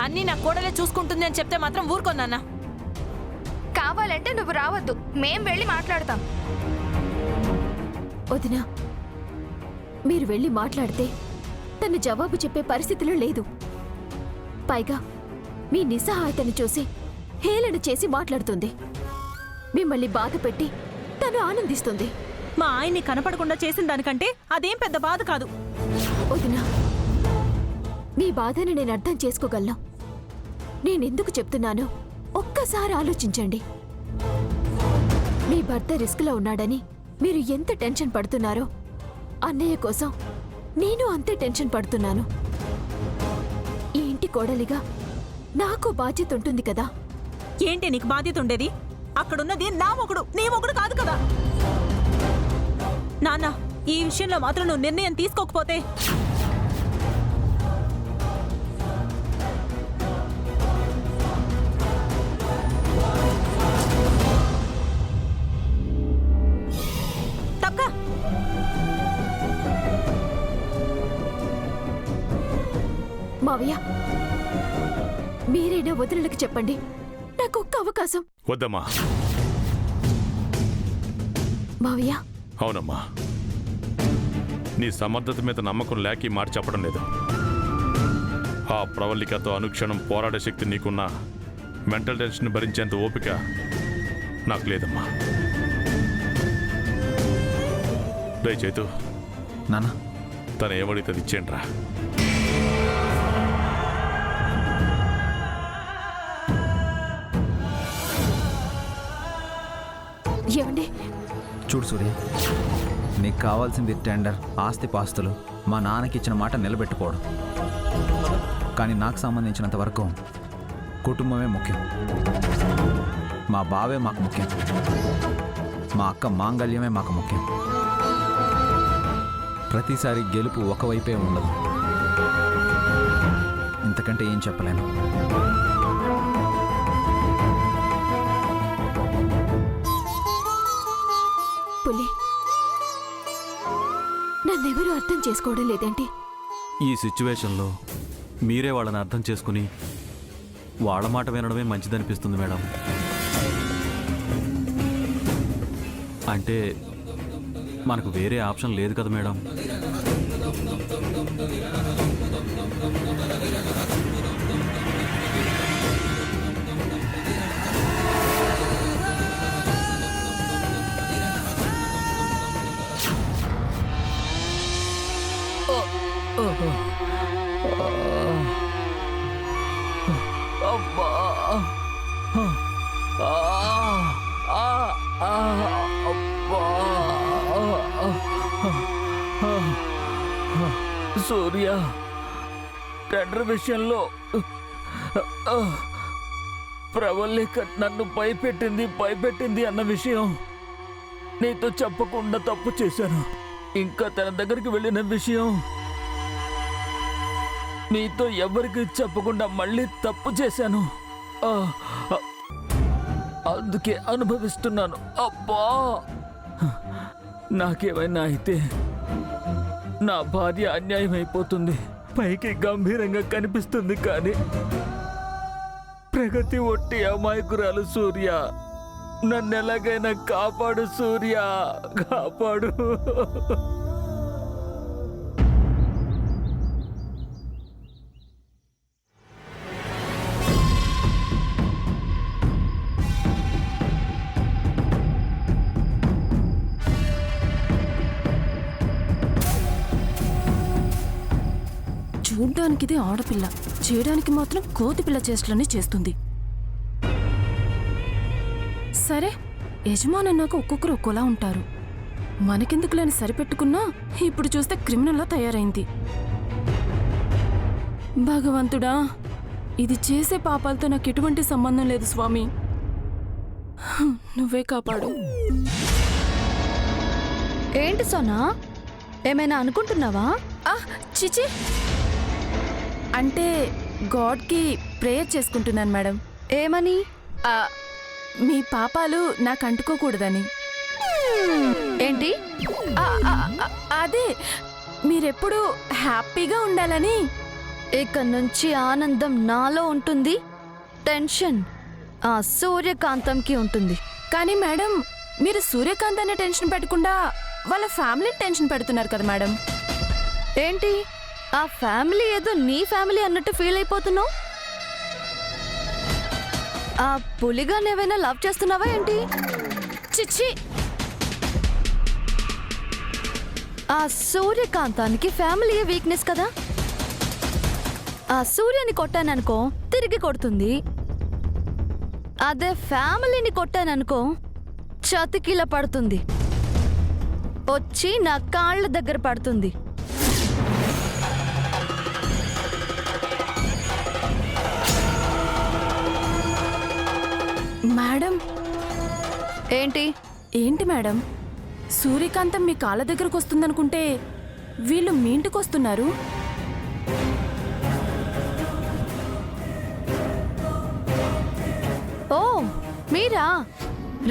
అన్నీ నా కోడలే చూసుకుంటుంది అని చెప్తే మాత్రం ఊరుకోనన్నా. కావాలంటే నువ్వు రావద్దు, మేం వెళ్ళి మాట్లాడతాం. వదినా, మీరు వెళ్ళి మాట్లాడితే తను జవాబు చెప్పే పరిస్థితిలో లేదు. పైగా మీ నిస్సహాయతని చూసి హేళన చేసి మాట్లాడుతుంది. మిమ్మల్ని బాధ పెట్టి తను ఆనందిస్తుంది. మా ఆయన్ని కనపడకుండా చేసిన దానికంటే అదేం పెద్ద బాధ కాదు. వదినా, మీ బాధని నేను అర్థం చేసుకోగలను. నేనెందుకు చెప్తున్నానో ఒక్కసారి ఆలోచించండి. మీ భర్త రిస్క్లో ఉన్నాడని మీరు ఎంత టెన్షన్ పడుతున్నారో అన్నయ్య కోసం నేను అంతే టెన్షన్ పడుతున్నాను. ఈ ఇంటి కోడలిగా నాకు బాధ్యత ఉంటుంది కదా. ఏంటి నీకు బాధ్యత ఉండేది? అక్కడున్నది నా మొగుడు, నీ మొగుడు కాదు కదా. నాన్న, ఈ విషయంలో మాత్రం నువ్వు నిర్ణయం తీసుకోకపోతే తప్ప. మావయ్య, మీరైనా వదినలకు చెప్పండి, నాకు ఒక్క అవకాశం. వద్దమ్మా. మావయ్య. అవునమ్మా, నీ సమర్థత మీద నమ్మకం లేక ఈ మాట చెప్పడం లేదు. ఆ ప్రవళికతో అనుక్షణం పోరాడే శక్తి నీకున్న మెంటల్ టెన్షన్ భరించేంత ఓపిక నాకు లేదమ్మా. రే చైతు, నాన్న, తను ఏమడితే అది ఇచ్చేయండి రా. ఏమండి? చూడు సూర్య, నీకు కావాల్సింది టెండర్, ఆస్తి పాస్తులు, మా నాన్నకి ఇచ్చిన మాట నిలబెట్టుకోవడం. కానీ నాకు సంబంధించినంత వరకు కుటుంబమే ముఖ్యం. మా బావే మాకు ముఖ్యం. మా అక్క మాంగళ్యమే మాకు ముఖ్యం. ప్రతిసారి గెలుపు ఒకవైపే ఉండదు. ఇంతకంటే ఏం చెప్పలేను. పులి, నన్నెవరూ అర్థం చేసుకోవడం లేదేంటి? ఈ సిచ్యువేషన్లో మీరే వాళ్ళని అర్థం చేసుకుని వాళ్ళ మాట వినడమే మంచిదనిపిస్తుంది మేడం. అంటే మనకు వేరే ఆప్షన్ లేదు కదా మేడం. సూర్య, టెండర్ విషయంలో ప్రవళిక నన్ను భయపెట్టింది అన్న విషయం నీతో చెప్పకుండా తప్పు చేశాను. ఇంకా తన దగ్గరికి వెళ్ళిన విషయం నీతో ఎవరికి చెప్పకుండా మళ్ళీ తప్పు చేశాను. అందుకే అనుభవిస్తున్నాను. అబ్బా, నాకేమైనా అయితే నా భార్య అన్యాయం అయిపోతుంది. పైకి గంభీరంగా కనిపిస్తుంది, కానీ ప్రగతి ఒట్టి అమాయకురాలు. సూర్య, నన్ను ఎలాగైనా కాపాడు సూర్య, కాపాడు. చూడ్డానికిదే ఆడపిల్ల, చేయడానికి మాత్రం కోతిపిల్ల చేష్టలన్నీ చేస్తుంది. సరే, యజమానన్నాక ఒక్కొక్కరు ఒక్కోలా ఉంటారు. మనకెందుకులేని సరిపెట్టుకున్నా ఇప్పుడు చూస్తే క్రిమినల్లా తయారైంది. భగవంతుడా, ఇది చేసే పాపాలతో నాకు ఎటువంటి సంబంధం లేదు స్వామి, నువ్వే కాపాడు. ఏంటి సోనా, ఏమైనా అనుకుంటున్నావా? చిచి, అంటే గాడ్కి ప్రేయర్ చేసుకుంటున్నాను మేడం. ఏమని? మీ పాపాలు నాకు అంటుకోకూడదని. ఏంటి? అదే, మీరెప్పుడు హ్యాపీగా ఉండాలని ఇక నుంచి ఆనందం నాలో ఉంటుంది, టెన్షన్ ఆ సూర్యకాంతంకి ఉంటుంది. కానీ మేడం, మీరు సూర్యకాంత్ అనే టెన్షన్ పెట్టకుండా వాళ్ళ ఫ్యామిలీ టెన్షన్ పెడుతున్నారు కదా మేడం. ఏంటి ఆ ఫ్యామిలీ ఏదో నీ ఫ్యామిలీ అన్నట్టు ఫీల్ అయిపోతున్నావు? ఆ పులిగాని ఏమైనా లవ్ చేస్తున్నావా ఏంటి? చిచ్చి, ఆ సూర్యకాంతానికి ఫ్యామిలీ వీక్నెస్ కదా. ఆ సూర్యని కొట్టాననుకో తిరిగి కొడుతుంది. అదే ఫ్యామిలీని కొట్టాననుకో చతికిల పడుతుంది, వచ్చి నా కాళ్ళ దగ్గర పడుతుంది. మేడం ఏంటి ఏంటి మేడం, సూర్యకాంతం మీ కాళ్ళ దగ్గరకు వస్తుందనుకుంటే వీళ్ళు మీ ఇంటికి వస్తున్నారు. ఓ మీరా?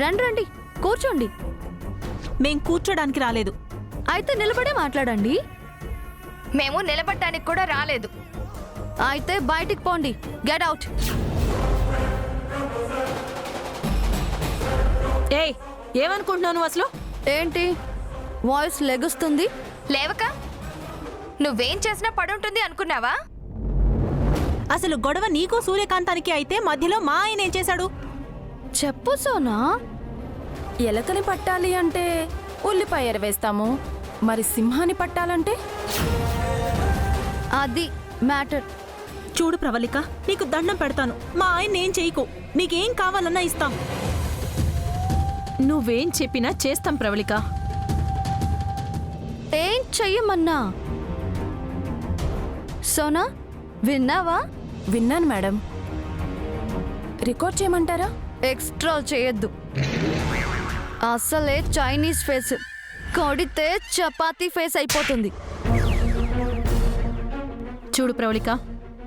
రండి రండి, కూర్చోండి. మేం కూర్చోడానికి రాలేదు. అయితే నిలబడే మాట్లాడండి. మేము నిలబడటానికి కూడా రాలేదు. అయితే బయటికి పోండి, గెట్ అవుట్. ఏయ్, ఏమనుకుంటున్నావు నువ్వు అసలు? ఏంటి వాయిస్ లెగుస్తుంది? లేవక నువ్వేం చేసినా పడుంటుంది అనుకున్నావా? అసలు గొడవ నీకు సూర్యకాంతానికి అయితే మధ్యలో మా ఆయన ఏం చేశాడు? చెప్పు సోనా. ఎలకని పట్టాలి అంటే ఉల్లిపాయ ఎరవేస్తాము, మరి సింహాన్ని పట్టాలంటే? అది మ్యాటర్. చూడు ప్రవళిక, నీకు దండం పెడతాను, మా ఆయన ఏం చేయకు. నీకేం కావాలన్నా ఇస్తాం. నువ్వేం చెప్పినా చేస్తాం ప్రవళిక. ఏం చెయ్యమన్నా? సోనా విన్నావా? విన్నాను మేడం. రికార్డ్ చేయమంటారా? ఎక్స్ట్రా చేయొద్దు. అసలే చైనీస్ ఫేస్, కొడితే చపాతీ ఫేస్ అయిపోతుంది. చూడు ప్రవళిక,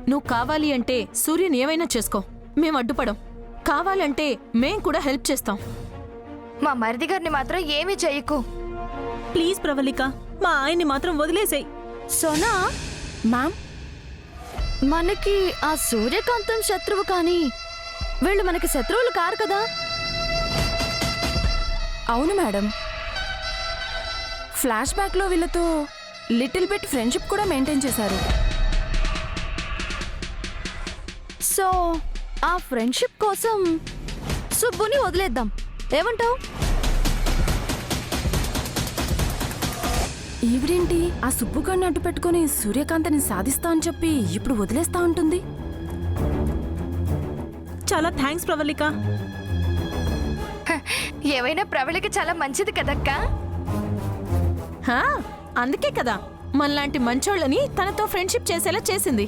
నువ్వు కావాలి అంటే సూర్యుని ఏమైనా చేసుకో, మేం అడ్డుపడం. కావాలంటే మేం కూడా హెల్ప్ చేస్తాం. మా మరిది గారిని మాత్రం ఏమీ చెయ్యకు. ప్లీజ్ ప్రవళిక, మా ఆయన్ని మాత్రం వదిలేసేయ్. సోనా, మ్యామ్, మనకి ఆ సూర్యకాంతం శత్రువు, కానీ వీళ్ళు మనకి శత్రువులు కారు కదా. అవును మేడం. ఫ్లాష్ బ్యాక్లో వీళ్ళతో లిటిల్ బిట్ ఫ్రెండ్షిప్ కూడా మెయింటైన్ చేశారు. సో ఆ ఫ్రెండ్షిప్ కోసం సుబ్బుని వదిలేద్దాం, ఏమంటావు? ఈవిడేంటి ఆ సుబ్బుగాడిని అడ్డు పెట్టుకుని సూర్యకాంతని సాధిస్తా అని చెప్పి ఇప్పుడు వదిలేస్తా ఉంటుంది? చాలా థ్యాంక్స్ ప్రవళిక. ఏవైనా ప్రవళిక చాలా మంచిది కదక్కా. అందుకే కదా మనలాంటి మంచోళ్ళని తనతో ఫ్రెండ్షిప్ చేసేలా చేసింది.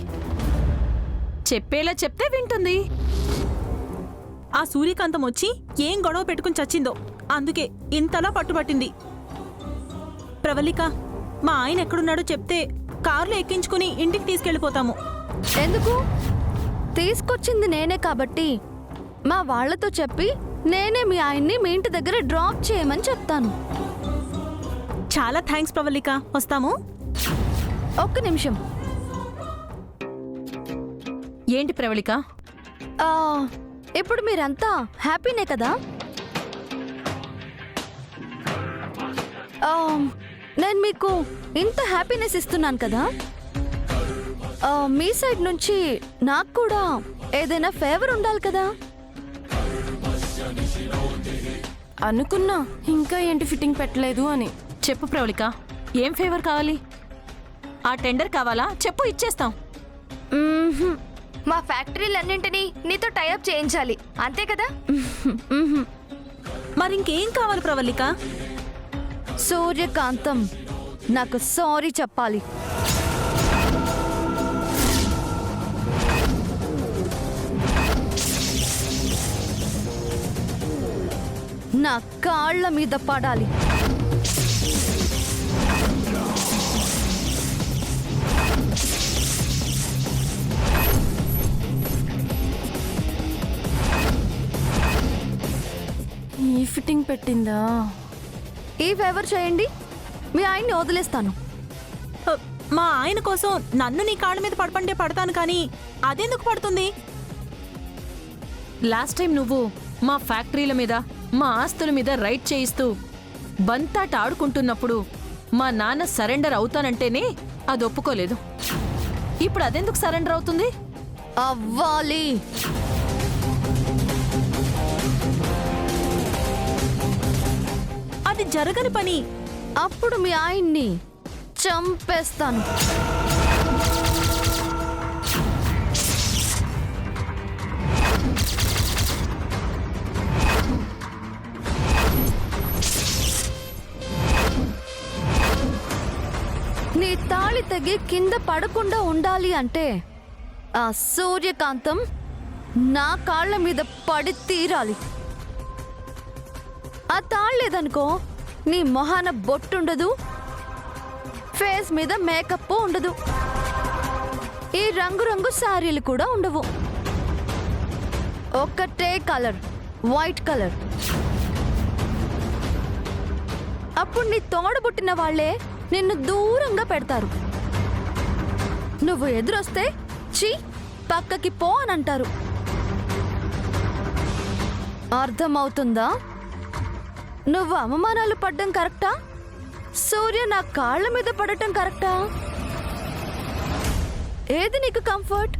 చెప్పేలా చెప్తే వింటుంది. ఆ సూర్యకాంతం వచ్చి ఏం గొడవ పెట్టుకుని చచ్చిందో, అందుకే ఇంతలా పట్టుబట్టింది. ప్రవళిక, మా ఆయన ఎక్కడున్నాడో చెప్తే కారులో ఎక్కించుకుని ఇంటికి తీసుకెళ్ళిపోతాము. ఎందుకు? తీసుకొచ్చింది నేనే కాబట్టి మా వాళ్లతో చెప్పి నేనే మీ ఆయన్ని మీ ఇంటి దగ్గర డ్రాప్ చేయమని చెప్తాను. చాలా థ్యాంక్స్ ప్రవళిక, వస్తాము. ఒక్క నిమిషం. ఏంటి ప్రవళిక? ఇప్పుడు మీరంతా హ్యాపీనే కదా? నేను మీకు ఇంత హ్యాపీనెస్ ఇస్తున్నాను కదా, మీ సైడ్ నుంచి నాకు కూడా ఏదైనా ఫేవర్ ఉండాలి కదా. అనుకున్నా ఇంకా ఏంటి ఫిట్టింగ్ పెట్టలేదు అని. చెప్పు ప్రవళిక, ఏం ఫేవర్ కావాలి? ఆ టెండర్ కావాలా? చెప్పు, ఇచ్చేస్తాం. మ్మ్హ్మ్. మా ఫ్యాక్టరీలన్నింటినీ నీతో టైఅప్ చేయించాలి, అంతే కదా? మరింకేం కావాలి ప్రవళిక? సూర్యకాంతం నాకు సారీ చెప్పాలి. నా కాళ్ళ మీద పడాలి. ఈ ఫిట్టింగ్ పెట్టిందా? ఈ ఫేవర్ చేయండి, మీ ఆయన్ని వదిలేస్తాను. మా ఆయన కోసం నన్ను నీ కాళ్ళ మీద పడపంటే పడతాను కానీ అదెందుకు పడుతుంది? లాస్ట్ టైం నువ్వు మా ఫ్యాక్టరీల మీద మా ఆస్తుల మీద రైడ్ చేయిస్తూ బంతాట ఆడుకుంటున్నప్పుడు మా నాన్న సరెండర్ అవుతానంటేనే అది ఒప్పుకోలేదు. ఇప్పుడు అదెందుకు సరెండర్ అవుతుంది? అవ్వాలి. అది జరగని పని. అప్పుడు మీ ఆయన్ని చంపేస్తాను. నీ తాళి తెగి కింద పడకుండా ఉండాలి అంటే ఆ సూర్యకాంతం నా కాళ్ళ మీద పడి తీరాలి. ఆ తాళలేదనుకో నీ మొహాన బొట్టుండదు, ఫేస్ మీద మేకప్ ఉండదు, ఈ రంగురంగు శారీలు కూడా ఉండవు. ఒక్కటే కలర్, వైట్ కలర్. అప్పుడు నీ తోడబుట్టిన వాళ్లే నిన్ను దూరంగా పెడతారు. నువ్వు ఎదురొస్తే చీ పక్కకి పో అని అంటారు. అర్థమవుతుందా? నువ్వు అవమానాలు పడ్డం కరెక్టా? సూర్య నా కాళ్ళ మీద పడటం కరెక్టా? ఏది నీకు కంఫర్ట్?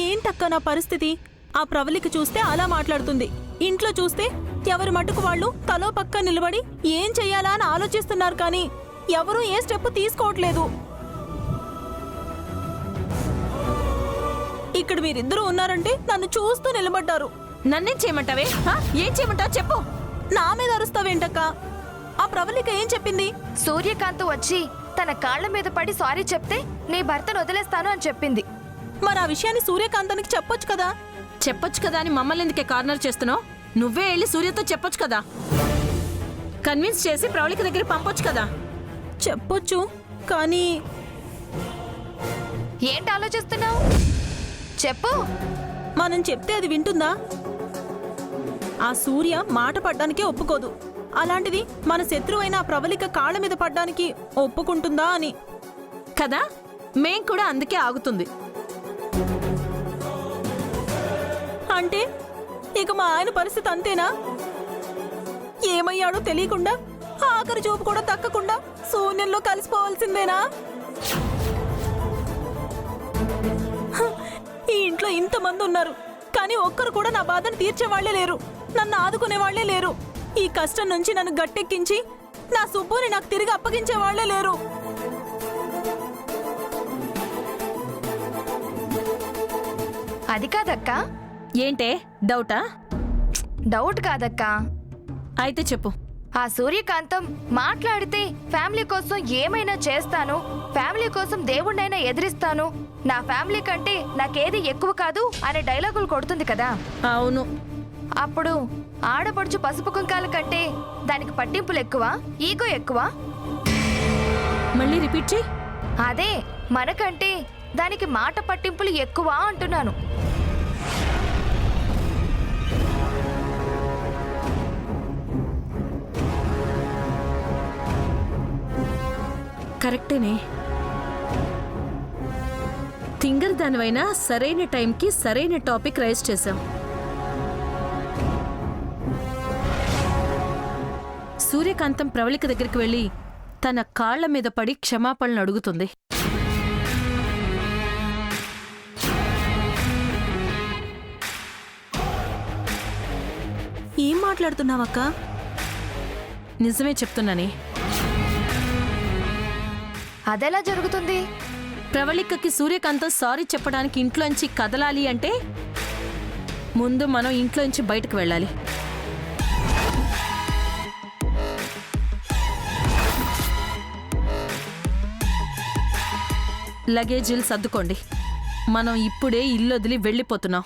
ఏంటక్క నా పరిస్థితి? ఆ ప్రవళిక చూస్తే అలా మాట్లాడుతుంది, ఇంట్లో చూస్తే ఎవరి మటుకు వాళ్ళు తలో పక్క నిలబడి ఏం చెయ్యాలా అని ఆలోచిస్తున్నారు కానీ ఎవరూ ఏ స్టెప్ తీసుకోవట్లేదు. ఇక్కడ మీరిద్దరూ ఉన్నారంటే నన్ను చూస్తూ నిలబడ్డారు. నన్నేం చేయమంటావే? ఏం చేయమంటావు చెప్పు. నా మీద అరుస్తావేంటక్క? ఆ ప్రవళిక ఏం చెప్పింది? సూర్యకాంత్ వచ్చి తన కాళ్ళ మీద పడి సారీ చెప్తే నీ భర్తను వదిలేస్తాను అని చెప్పింది. మరి ఆ విషయాన్ని సూర్యకాంతానికి చెప్పొచ్చు కదా. చెప్పొచ్చు కదా అని మమ్మల్ని ఎందుకే కార్నర్ చేస్తున్నావు? నువ్వే వెళ్ళి సూర్యతో చెప్పొచ్చు కదా, కన్విన్స్ చేసి ప్రవళిక దగ్గర పంపొచ్చు కదా. చెప్పొచ్చు కానీ ఏంటి ఆలోచిస్తున్నావు? చెప్పు. మనం చెప్తే అది వింటుందా? ఆ సూర్య మాట పడ్డానికే ఒప్పుకోదు, అలాంటిది మన శత్రువైన ఆ ప్రవళిక కాళ్ళ మీద పడ్డానికి ఒప్పుకుంటుందా అని కదా. మేం కూడా అందుకే ఆగుతుంది. అంటే ఇక మా ఆయన పరిస్థితి అంతేనా? ఏమయ్యాడో తెలియకుండా ఆఖరి చూపు కూడా దక్కకుండా శూన్యంలో కలిసిపోవాల్సిందేనా? ఈ ఇంట్లో ఇంతమంది ఉన్నారు కానీ ఒక్కరు కూడా నా బాధను తీర్చేవాళ్లే లేరు. నన్ను ఆదుకునే వాళ్లే లేరు. ఈ కష్టం నుంచి నన్ను గట్టెక్కించి నా సుబ్బుని నాకు తిరిగి అప్పగించే వాళ్లే లేరు. అది కాదక్కా. ఏంటే డౌటా? డౌట్ కాదక్కా. అయితే చెప్పు. ఆ సూర్యకాంతం మాట్లాడితే ఫ్యామిలీ కోసం ఏమైనా చేస్తాను, ఫ్యామిలీ కోసం దేవుణ్ణైనా ఎదిరిస్తాను, నా ఫ్యామిలీ కంటే నాకేది ఎక్కువ కాదు అనే డైలాగులు కొడుతుంది కదా. అవును. అప్పుడు ఆడపడుచు పసుపు కుంకాల కంటే దానికి పట్టింపులు ఎక్కువ, ఈగో ఎక్కువ. మళ్ళీ రిపీట్ చెయ్యి. అదే మనకంటే దానికి మాట పట్టింపులు ఎక్కువ అంటున్నాను. కరెక్టేనే. తింగర్ దానివైనా సరైన టైంకి సరైన టాపిక్ రైజ్ చేశాం. సూర్యకాంతం ప్రవళిక దగ్గరికి వెళ్ళి తన కాళ్ల మీద పడి క్షమాపణలు అడుగుతుంది. ఏం మాట్లాడుతున్నావక్క? నిజమే చెప్తున్నానే. అదెలా జరుగుతుంది? ప్రవళికకి సూర్యకాంతం సారీ చెప్పడానికి ఇంట్లోంచి కదలాలి అంటే ముందు మనం ఇంట్లోంచి బయటకు వెళ్ళాలి. లగేజీలు సర్దుకోండి. మనం ఇప్పుడే ఇల్లు వదిలి వెళ్ళిపోతున్నాం.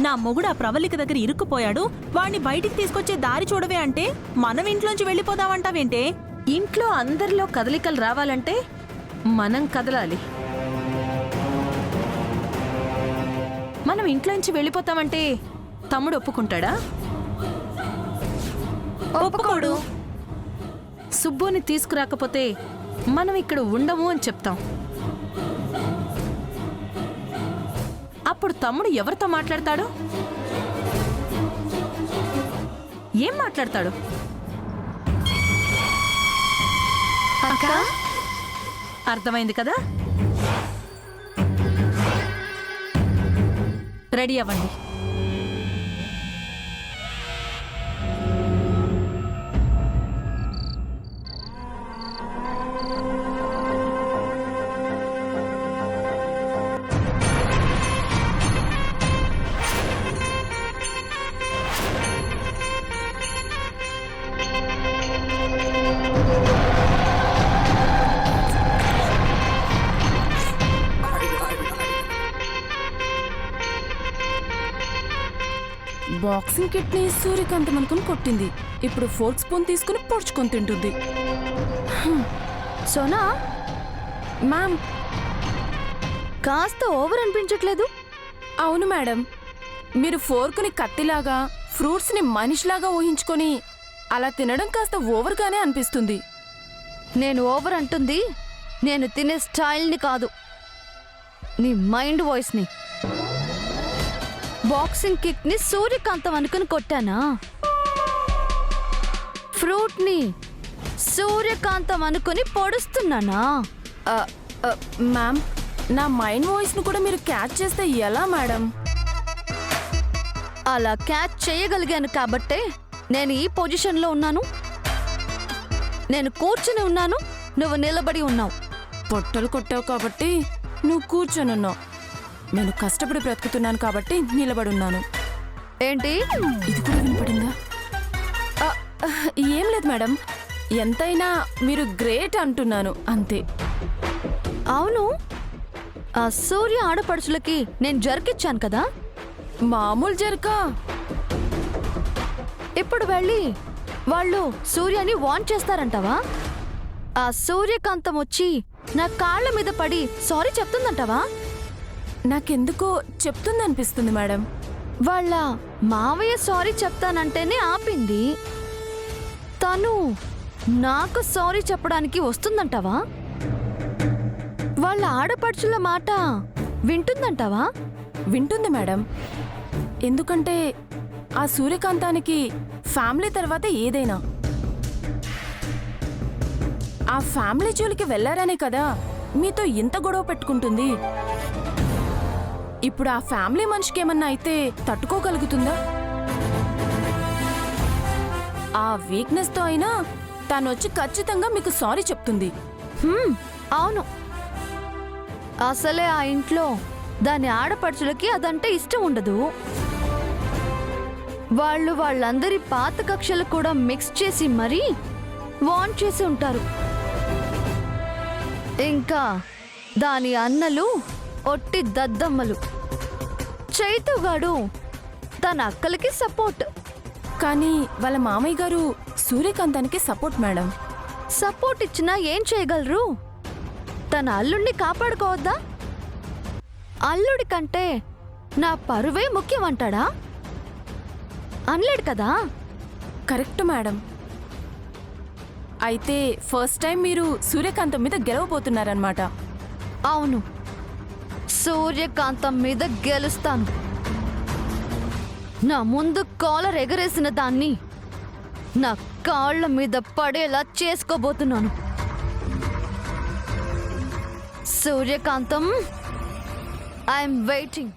నా మొగుడు ఆ ప్రవళిక దగ్గర ఇరుక్కుపోయాడు, వాణ్ణి బయటికి తీసుకొచ్చే దారి చూడవే అంటే మనం ఇంట్లోంచి వెళ్ళిపోదామంటావేంటే? ఇంట్లో అందరిలో కదలికలు రావాలంటే మనం కదలాలి. మనం ఇంట్లోంచి వెళ్ళిపోతామంటే తమ్ముడు ఒప్పుకుంటాడా? ఒప్పుకోడు. సుబ్బుని తీసుకురాకపోతే మనం ఇక్కడ ఉండము అని చెప్తాం. అప్పుడు తమ్ముడు ఎవరితో మాట్లాడతాడు? ఏం మాట్లాడతాడు? అక్కా, అర్థమైంది కదా? రెడీ అవ్వండి. బాక్సింగ్ కిట్ ని సూర్యకాంతం అనుకుని కొట్టింది. ఇప్పుడు ఫోర్క్ స్పూన్ తీసుకుని పొడుచుకొని తింటుంది. సోనా మ్యామ్. కాస్త ఓవర్ అనిపించట్లేదు? అవును మేడం, మీరు ఫోర్కుని కత్తిలాగా ఫ్రూట్స్ని మనిషిలాగా ఊహించుకొని అలా తినడం కాస్త ఓవర్గానే అనిపిస్తుంది. నేను ఓవర్ అంటుంది నేను తినే స్టైల్ని కాదు, నీ మైండ్ వాయిస్ని. బాక్సింగ్ కిక్ ని సూర్యకాంతం అనుకుని కొట్టానా? ఫ్రూట్ ని సూర్యకాంతం అనుకుని పొడుస్తున్నానా? మ్యామ్, నా మైండ్ వాయిస్ను కూడా మీరు క్యాచ్ చేస్తే ఎలా మేడం? అలా క్యాచ్ చేయగలిగాను కాబట్టే నేను ఈ పొజిషన్లో ఉన్నాను. నేను కూర్చుని ఉన్నాను, నువ్వు నిలబడి ఉన్నావు. పొట్టలు కొట్టావు కాబట్టి నువ్వు కూర్చొనున్నావు. నేను కష్టపడి బ్రతుకుతున్నాను కాబట్టి నిలబడున్నాను. ఏంటి? ఇది కూడా వినపడిందా? ఏం లేదు మేడం, ఎంతైనా మీరు గ్రేట్ అంటున్నాను అంతే. అవును, ఆ సూర్య ఆడపడుచులకి నేను జర్కిచ్చాను కదా? మామూలు జరకా? ఇప్పుడు వెళ్ళి వాళ్ళు సూర్యని వార్న్ చేస్తారంటావా? ఆ సూర్యకాంతం వచ్చి నా కాళ్ళ మీద పడి సారీ చెప్తుందంటావా? నాకెందుకో చెప్తుందనిపిస్తుంది మేడం. వాళ్ళ మావయ్య సారీ చెప్తానంటేనే ఆపింది. తను నాకు సారీ చెప్పడానికి వస్తుందంటావా? వాళ్ళ ఆడపడుచుల మాట వింటుందంటావా? వింటుంది మేడం. ఎందుకంటే ఆ సూర్యకాంతానికి ఫ్యామిలీ తర్వాతే ఏదైనా. ఆ ఫ్యామిలీ జోలికి వెళ్లారనే కదా మీతో ఇంత గొడవ పెట్టుకుంటుంది. ఇప్పుడు ఆ ఫ్యామిలీ మనిషికి ఏమన్నా అయితే తట్టుకోగలుగుతుందా? ఆ వీక్నెస్తో అయినా తనొచ్చి ఖచ్చితంగా మీకు సారీ చెప్తుంది. అవును, అసలే ఆ ఇంట్లో దాని ఆడపడుచులకి అదంటే ఇష్టం ఉండదు. వాళ్ళందరి పాత కక్షలు కూడా మిక్స్ చేసి మరీ వాన్ చేసి ఉంటారు. ఇంకా దాని అన్నలు ఒట్టి దద్దమ్మలు. చైతుగాడు తన అక్కలకి సపోర్ట్. కానీ వాళ్ళ మామయ్య గారు సూర్యకాంతానికి సపోర్ట్ మేడం. సపోర్ట్ ఇచ్చినా ఏం చేయగలరు? తన అల్లుడిని కాపాడుకోవద్దా? అల్లుడి కంటే నా పరువే ముఖ్యమంటాడా? అనలేడు కదా. Correct madam. అయితే ఫస్ట్ టైం మీరు సూర్యకాంతం మీద గెలవబోతున్నారన్నమాట. అవును, సూర్యకాంతం మీద గెలుస్తాను. నా ముందు కాలర్ ఎగరేసిన దాన్ని నా కాళ్ళ మీద పడేలా చేసుకోబోతున్నాను. సూర్యకాంతం, ఐఎమ్ వెయిటింగ్.